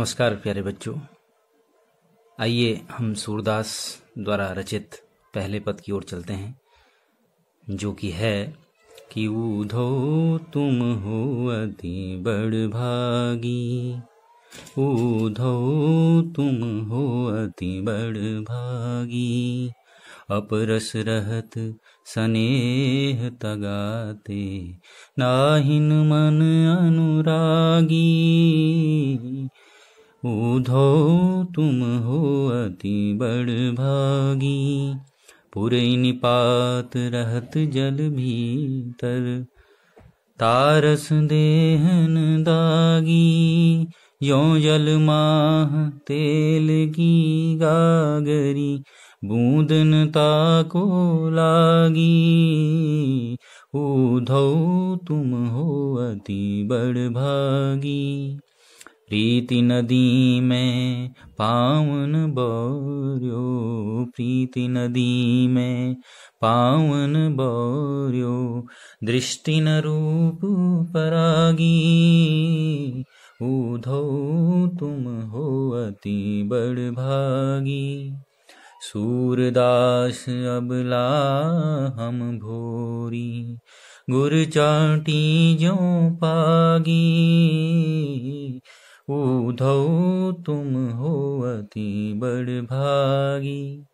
नमस्कार प्यारे बच्चों। आइए हम सूरदास द्वारा रचित पहले पद की ओर चलते हैं, जो कि है कि उधो तुम हो अति बड़ भागी, उधो तुम हो अति बड़ भागी। अपरस रहत स्नेह तगाते, नाहिन मन अनुरागी। उधो तुम हो अति बड़ भागी, पुरै निपात रहत जल भीतर, तारस देहन दागी। यों जल माह तेल की गागरी, बूंदन ताको लागी। उधो तुम हो अति बड़ भागी, प्रीति नदी में पावन बौर्यो, प्रीति नदी में पावन बौर्यो। दृष्टि न रूप परागी, उधो तुम हो अति बड़ भागी। सूरदास अबला हम भोरी, गुर चाटी ज्यों पागी। उधो तुम हो अति बड़ भागी।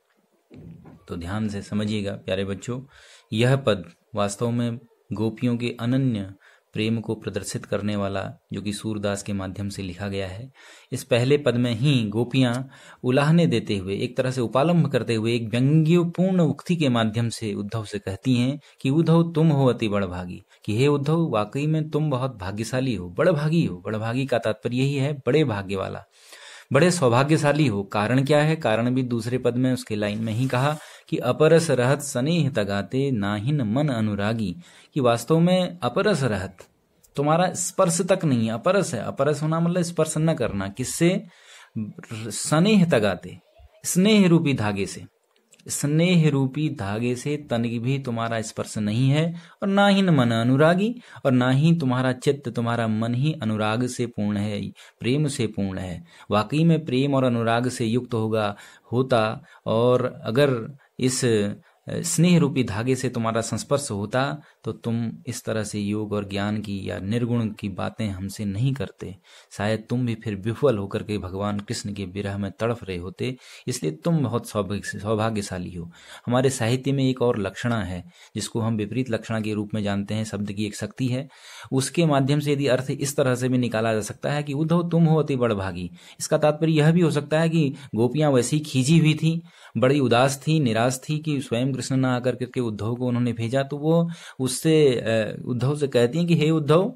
तो ध्यान से समझिएगा प्यारे बच्चों, यह पद वास्तव में गोपियों के अनन्य प्रेम को प्रदर्शित करने वाला, जो कि सूरदास के माध्यम से लिखा गया है। इस पहले पद में ही गोपियां उलाहने देते हुए, एक तरह से उपालंभ करते हुए, एक व्यंग्यपूर्ण उक्ति के माध्यम से उद्धव से कहती हैं कि उद्धव तुम हो अति बड़ भागी, कि हे उद्धव वाकई में तुम बहुत भाग्यशाली हो, बड़ भागी हो। बड़ भागी का तात्पर्य यही है, बड़े भाग्य वाला, बड़े सौभाग्यशाली हो। कारण क्या है? कारण भी दूसरे पद में उसके लाइन में ही कहा कि अपरस रहत स्नेह तगाते, नाहिन मन अनुरागी। कि वास्तव में अपरस रहत, तुम्हारा स्पर्श तक नहीं है। अपरस है, अपरस होना मतलब स्पर्श न करना। किससे? स्नेह तगाते, स्नेह रूपी धागे से, स्नेह रूपी धागे से तनिक भी तुम्हारा स्पर्श नहीं है। और ना ही मन अनुरागी, और ना ही तुम्हारा चित्त, तुम्हारा मन ही अनुराग से पूर्ण है, प्रेम से पूर्ण है। वाकई में प्रेम और अनुराग से युक्त होता, और अगर इस स्नेह रूपी धागे से तुम्हारा संस्पर्श होता तो तुम इस तरह से योग और ज्ञान की या निर्गुण की बातें हमसे नहीं करते। शायद तुम भी फिर विफल होकर के भगवान कृष्ण के विरह में तड़फ रहे होते। इसलिए तुम बहुत सौभाग्यशाली हो। हमारे साहित्य में एक और लक्षणा है, जिसको हम विपरीत लक्षणा के रूप में जानते हैं। शब्द की एक शक्ति है, उसके माध्यम से यदि अर्थ इस तरह से भी निकाला जा सकता है कि उद्धव तुम हो अति बड़ भागी। इसका तात्पर्य यह भी हो सकता है कि गोपियां वैसी खींची हुई थी, बड़ी उदास थी, निराश थी कि स्वयं कृष्ण न आकर करके उद्धव को उन्होंने भेजा। तो वो उससे उद्धव से कहती हैं कि हे उद्धव,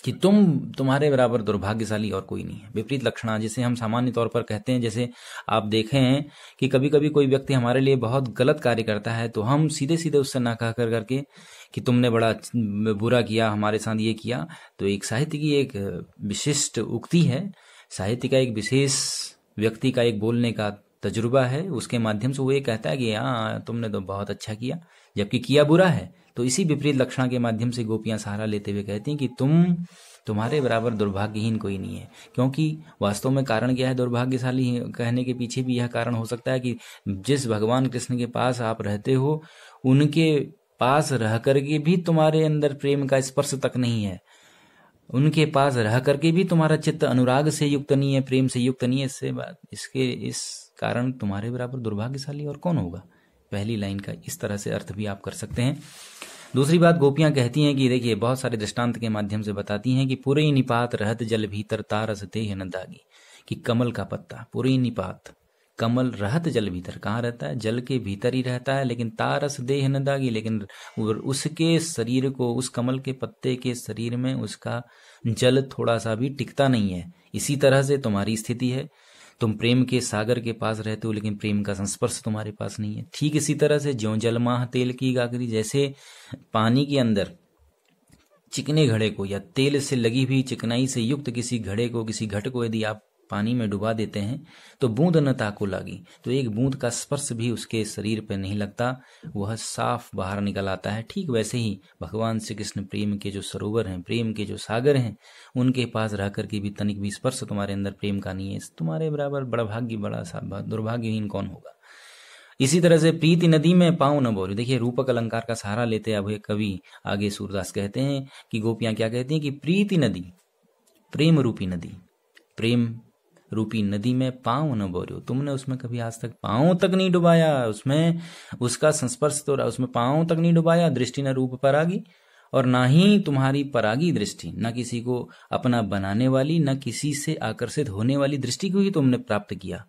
कि तुम्हारे बराबर दुर्भाग्यशाली और कोई नहीं है। विपरीत लक्षणा जिसे हम सामान्य तौर पर कहते हैं, जैसे आप देखे हैं कि कभी कभी कोई व्यक्ति हमारे लिए बहुत गलत कार्य करता है तो हम सीधे सीधे उससे ना कह कर करके कि तुमने बड़ा बुरा किया, हमारे साथ ये किया। तो एक साहित्य की एक विशिष्ट उक्ति है, साहित्य का एक विशेष व्यक्ति का एक बोलने का तजुर्बा है, उसके माध्यम से वो ये कहता है कि हाँ तुमने तो बहुत अच्छा किया, जबकि किया बुरा है। तो इसी विपरीत लक्षणा के माध्यम से गोपियां सहारा लेते हुए कहती हैं कि तुम्हारे बराबर दुर्भाग्यहीन कोई नहीं है। क्योंकि वास्तव में कारण क्या है दुर्भाग्यशाली कहने के पीछे भी यह कारण हो सकता है कि जिस भगवान कृष्ण के पास आप रहते हो, उनके पास रह करके भी तुम्हारे अंदर प्रेम का स्पर्श तक नहीं है। उनके पास रह करके भी तुम्हारा चित्त अनुराग से युक्त नहीं है, प्रेम से युक्त नहीं है। इस कारण तुम्हारे बराबर दुर्भाग्यशाली और कौन होगा। पहली लाइन का इस तरह से अर्थ भी आप कर सकते हैं। दूसरी बात गोपियां कहती हैं कि देखिए, बहुत सारे दृष्टांत के माध्यम से बताती हैं कि पुरै निपात रहत जल भीतर, तारस देह न दागी। कि कमल का पत्ता, पुरै निपात, कमल रहत जल भीतर, कहाँ रहता है? जल के भीतर ही रहता है। लेकिन तारस देह न दागी, लेकिन उसके शरीर को, उस कमल के पत्ते के शरीर में उसका जल थोड़ा सा भी टिकता नहीं है। इसी तरह से तुम्हारी स्थिति है। तुम प्रेम के सागर के पास रहते हो, लेकिन प्रेम का संस्पर्श तुम्हारे पास नहीं है। ठीक इसी तरह से ज्यों जलमाह तेल की गागरी, जैसे पानी के अंदर चिकने घड़े को या तेल से लगी हुई चिकनाई से युक्त किसी घड़े को, किसी घट को यदि आप पानी में डुबा देते हैं तो बूंद न ताको लागी, तो एक बूंद का स्पर्श भी उसके शरीर पर नहीं लगता, वह साफ बाहर निकल आता है। ठीक वैसे ही भगवान श्री कृष्ण प्रेम के जो सरोवर हैं, प्रेम के जो सागर हैं, उनके पास रह करके भी तनिक भी स्पर्श तुम्हारे अंदर प्रेम का नहीं है, तुम्हारे बराबर बड़ा भाग्य, बड़ा सा दुर्भाग्यहीन कौन होगा। इसी तरह से प्रीति नदी में पाँव न बोरी, देखिए रूपक अलंकार का सहारा लेते अब कवि आगे सूरदास कहते हैं कि गोपियां क्या कहती हैं कि प्रीति नदी, प्रेम रूपी नदी, प्रेम रूपी नदी में पाँव न बोरो, तुमने उसमें कभी आज तक पाँव तक नहीं डुबाया, उसमें उसका संस्पर्श तो रहा, उसमें पाँव तक नहीं डुबाया। दृष्टि न रूप परागी, और ना ही तुम्हारी परागी दृष्टि, न किसी को अपना बनाने वाली, न किसी से आकर्षित होने वाली दृष्टि को ही तुमने प्राप्त किया,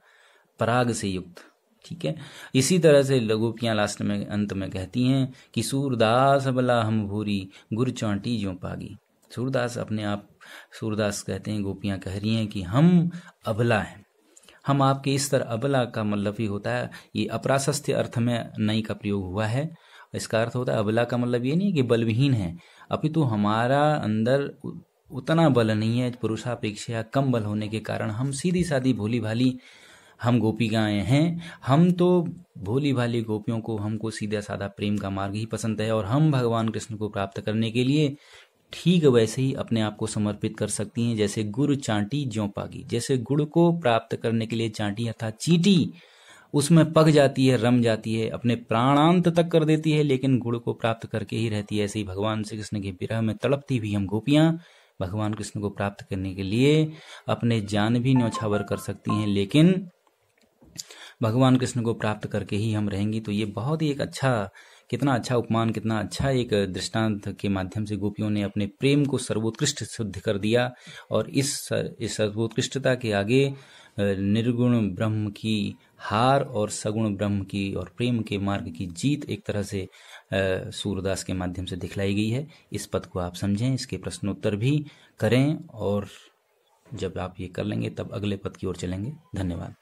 पराग से युक्त। ठीक है, इसी तरह से गोपियां लास्ट में अंत में कहती हैं कि सूरदास अबला हम भूरी, गुर चांटी ज्यों पागी। सूरदास अपने आप, सूरदास कहते हैं, गोपियां कह रही हैं कि हम अबला हैं, हम आपके इस तरह, अबला का मतलब ही होता है, ये अप्राशस्त्य अर्थ में नई का प्रयोग हुआ है। इसका अर्थ होता है अबला का मतलब ये नहीं कि बलविहीन है, अपितु हमारा अंदर उतना बल नहीं है, पुरुषापेक्षा कम बल होने के कारण हम सीधी सादी भोली भाली हम गोपिकाएं हैं। हम तो भोली भाली गोपियों को, हमको सीधा साधा प्रेम का मार्ग ही पसंद है, और हम भगवान कृष्ण को प्राप्त करने के लिए ठीक वैसे ही अपने आप को समर्पित कर सकती हैं, जैसे गुड़ चांटी ज्यों पागी, जैसे गुड़ को प्राप्त करने के लिए चांटी अर्थात चींटी उसमें पक जाती है, रम जाती है, अपने प्राणांत तक कर देती है, लेकिन गुड़ को प्राप्त करके ही रहती है। ऐसे ही भगवान श्री कृष्ण के विरह में तड़पती भी हम गोपियां भगवान कृष्ण को प्राप्त करने के लिए अपने जान भी न्यौछावर कर सकती हैं, लेकिन भगवान कृष्ण को प्राप्त करके ही हम रहेंगी। तो ये बहुत ही एक अच्छा, कितना अच्छा उपमान, कितना अच्छा एक दृष्टांत के माध्यम से गोपियों ने अपने प्रेम को सर्वोत्कृष्ट सिद्ध कर दिया। और इस सर्वोत्कृष्टता के आगे निर्गुण ब्रह्म की हार और सगुण ब्रह्म की और प्रेम के मार्ग की जीत एक तरह से सूरदास के माध्यम से दिखलाई गई है। इस पद को आप समझें, इसके प्रश्नोत्तर भी करें, और जब आप ये कर लेंगे तब अगले पद की ओर चलेंगे। धन्यवाद।